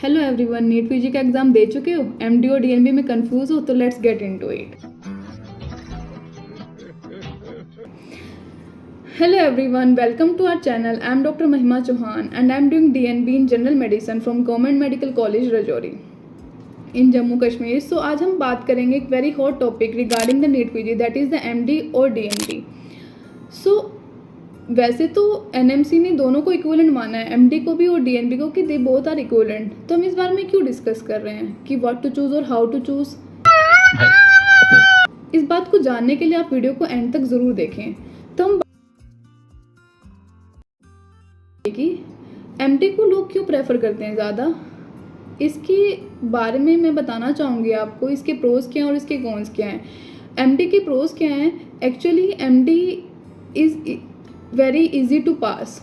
Hello everyone, NEET PG का exam दे चुके हो? एमडी और डीएनबी में कंफ्यूज हो तो let's get into it. Hello everyone, welcome to our channel. I am doctor Mahima Chauhan and I am doing DNB in general medicine from government medical college Rajouri in Jammu Kashmir. So आज हम बात करेंगे एक very hot topic regarding the NEET PG, that is the MD और DNB. So वैसे तो NMC ने दोनों को इक्विवेलेंट माना है, एमडी को भी और डीएनबी को, कि दे बोथ आर इक्विवेलेंट। तो हम इस बारे में क्यों डिस्कस कर रहे हैं कि व्हाट टू चूज़ और हाउ टू चूज़। इस बात को जानने के लिए आप वीडियो को एंड तक ज़रूर देखें। तो हम कि एमडी को लोग क्यों प्रेफर करते हैं ज़्यादा, इसके बारे में मैं बताना चाहूँगी आपको। इसके प्रोज क्या हैं और इसके कॉन्स क्या हैं। एमडी के प्रोज क्या हैं? Actually MD is very easy to pass.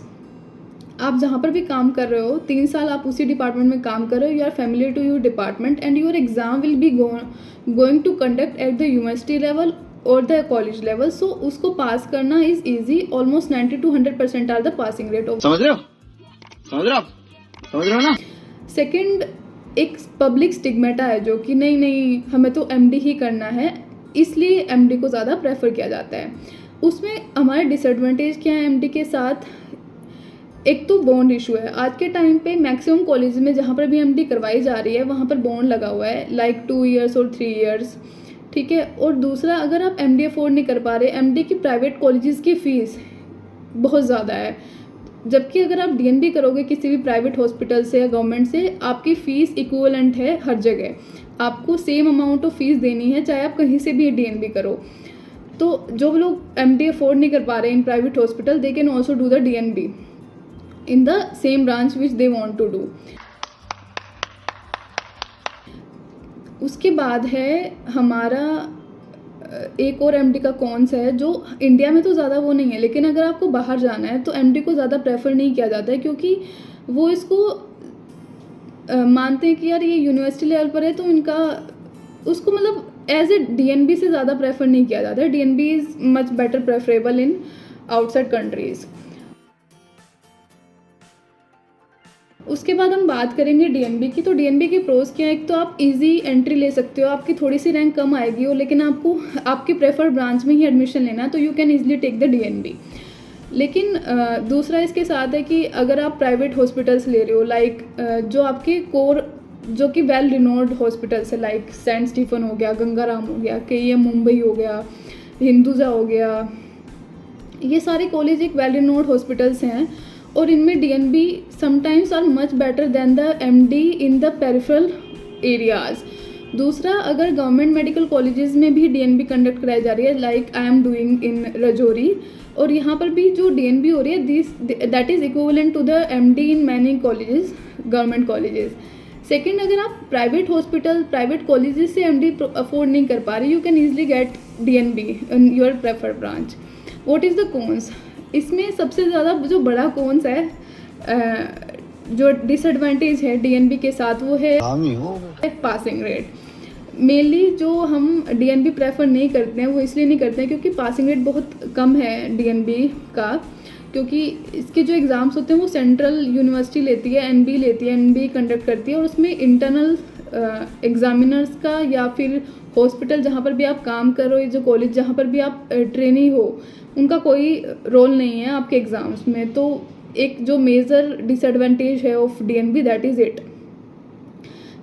आप जहाँ पर भी काम कर रहे हो, 3 साल आप उसी डिपार्टमेंट में काम कर रहे हो, you are familiar to your department and your exam will be going to conduct at the university level और द कॉलेज लेवल। सो उसको पास करना is easy. Almost 90 to 100% are the passing rate of. समझ रहे हो ना। Second, एक public stigmata है जो कि नहीं हमें तो एमडी ही करना है, इसलिए एमडी को ज़्यादा प्रेफर किया जाता है। उसमें हमारे डिसएडवांटेज क्या है एमडी के साथ? एक तो बॉन्ड इशू है। आज के टाइम पे मैक्सिमम कॉलेज में जहाँ पर भी एमडी करवाई जा रही है वहाँ पर बॉन्ड लगा हुआ है, लाइक 2 years और 3 years, ठीक है। और दूसरा, अगर आप एमडी अफोर्ड नहीं कर पा रहे, एमडी की प्राइवेट कॉलेजेस की फ़ीस बहुत ज़्यादा है, जबकि अगर आप डीएनबी करोगे किसी भी प्राइवेट हॉस्पिटल से या गवर्नमेंट से, आपकी फ़ीस इक्विवेलेंट है हर जगह। आपको सेम अमाउंट ऑफ फीस देनी है चाहे आप कहीं से भी डीएनबी करो। तो जो लोग एमडी अफोर्ड नहीं कर पा रहे in private hospital, they can also do the DNB in the same branch which they want to do. उसके बाद है हमारा एक और एमडी का कॉन्स है, जो इंडिया में तो ज़्यादा वो नहीं है, लेकिन अगर आपको बाहर जाना है तो एमडी को ज़्यादा प्रेफर नहीं किया जाता है, क्योंकि वो इसको मानते हैं कि यार ये यूनिवर्सिटी लेवल पर है तो इनका उसको मतलब एज ए डीएनबी से ज़्यादा प्रेफर नहीं किया जाता है। DNB is much better preferable in outside countries. उसके बाद हम बात करेंगे डीएनबी की। तो डीएनबी के प्रोज क्या है? एक तो आप इजी एंट्री ले सकते हो, आपकी थोड़ी सी रैंक कम आएगी हो, लेकिन आपको आपकी प्रेफर्ड ब्रांच में ही एडमिशन लेना है तो you can easily take the DNB. लेकिन दूसरा इसके साथ है कि अगर आप प्राइवेट हॉस्पिटल्स ले रहे हो, लाइक जो आपके कोर जो कि वेल रिनोन्ड हॉस्पिटल्स है, लाइक सेंट स्टीफन हो गया, गंगाराम हो गया, केईएम मुंबई हो गया, हिंदुजा हो गया, ये सारे कॉलेज एक वेल रिनोन्ड हॉस्पिटल्स हैं और इनमें DNB sometimes are much better than the MD in the peripheral areas. दूसरा, अगर गवर्नमेंट मेडिकल कॉलेजेस में भी डीएनबी कंडक्ट कराई जा रही है, like I am doing in Rajouri, और यहाँ पर भी जो डीएनबी हो रही है this that is equivalent to the MD in many colleges, government colleges. Second, अगर आप प्राइवेट हॉस्पिटल प्राइवेट कॉलेजेस से एमडी अफोर्ड नहीं कर पा रहे, you can easily get DNB in your preferred branch. What is the cons? इसमें सबसे ज़्यादा जो बड़ा कॉन्स है, जो डिसएडवांटेज है डीएनबी के साथ, वो है पासिंग रेट। मेनली जो हम डीएनबी प्रेफर नहीं करते हैं वो इसलिए नहीं करते हैं क्योंकि पासिंग रेट बहुत कम है डीएनबी का, क्योंकि इसके जो एग्ज़ाम्स होते हैं वो सेंट्रल यूनिवर्सिटी लेती है, एनबी लेती है, एनबी कंडक्ट करती है, और उसमें इंटरनल एग्जामिनर्स का या फिर हॉस्पिटल जहाँ पर भी आप काम कर रहे हो, जो कॉलेज जहाँ पर भी आप ट्रेनी हो, उनका कोई रोल नहीं है आपके एग्ज़ाम्स में। तो एक जो मेजर डिसएडवांटेज है of DNB, that is it.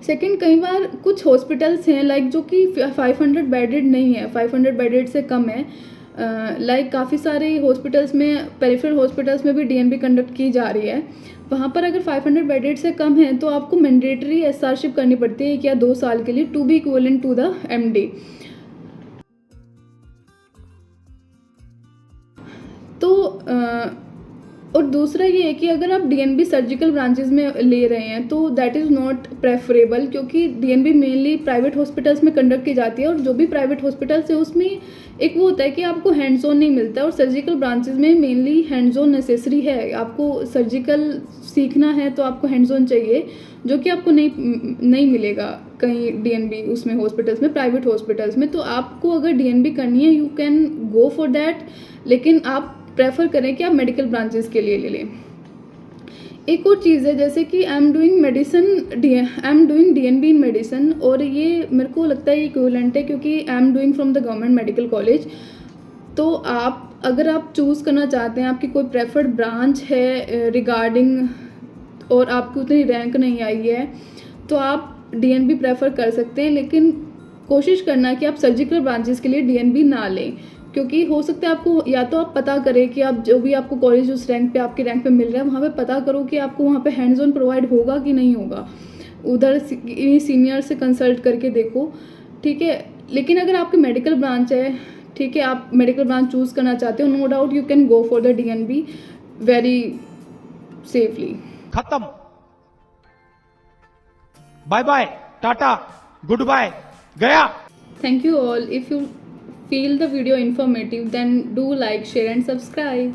Second, कई बार कुछ हॉस्पिटल्स हैं लाइक जो कि 500 बेडेड नहीं है, 500 बेडेड से कम है, लाइक काफ़ी सारे हॉस्पिटल्स में, पेरिफेरल हॉस्पिटल्स में भी डीएनबी कंडक्ट की जा रही है। वहाँ पर अगर 500 बेडेड से कम है तो आपको मैंडेटरी एसआरशिप करनी पड़ती है 1 या 2 साल के लिए to be equivalent to the MD. तो और दूसरा ये है कि अगर आप डीएनबी सर्जिकल ब्रांचेस में ले रहे हैं तो दैट इज़ नॉट प्रेफरेबल, क्योंकि डीएनबी मेनली प्राइवेट हॉस्पिटल्स में कंडक्ट की जाती है, और जो भी प्राइवेट हॉस्पिटल्स है उसमें एक वो होता है कि आपको हैंड्स ऑन नहीं मिलता है, और सर्जिकल ब्रांचेस में मेनली हैंड्स ऑन नेसेसरी है। आपको सर्जिकल सीखना है तो आपको हैंड्स ऑन चाहिए, जो कि आपको नहीं मिलेगा कहीं डीएनबी उसमें हॉस्पिटल्स में, प्राइवेट हॉस्पिटल्स में। तो आपको अगर डीएनबी करनी है you can go for that, लेकिन आप प्रेफर करें कि आप मेडिकल ब्रांचेस के लिए ले लें। एक और चीज़ है, जैसे कि आई am doing DNB in medicine, और ये मेरे को लगता है इक्विवेलेंट है, क्योंकि आई am doing from the government medical college. तो अगर आप चूज़ करना चाहते हैं, आपकी कोई प्रेफर्ड ब्रांच है रिगार्डिंग, और आपकी उतनी रैंक नहीं आई है, तो आप DNB प्रेफर कर सकते हैं, लेकिन कोशिश करना कि आप सर्जिकल ब्रांचेस के लिए DNB ना लें, क्योंकि हो सकता है आपको, या तो आप पता करें कि आप जो भी आपको कॉलेज उस रैंक पे आपके रैंक पे मिल रहा है, वहाँ पे पता करो कि आपको वहाँ पे हैंड्स ऑन प्रोवाइड होगा कि नहीं होगा, उधर सीनियर से कंसल्ट करके देखो, ठीक है। लेकिन अगर आपकी मेडिकल ब्रांच है, ठीक है, आप मेडिकल ब्रांच चूज़ करना चाहते हो, no doubt you can go for the DNB very safely. खत्म, bye bye, tata, goodbye, गया। Thank you all. If you feel the video informative, then do like, share and subscribe.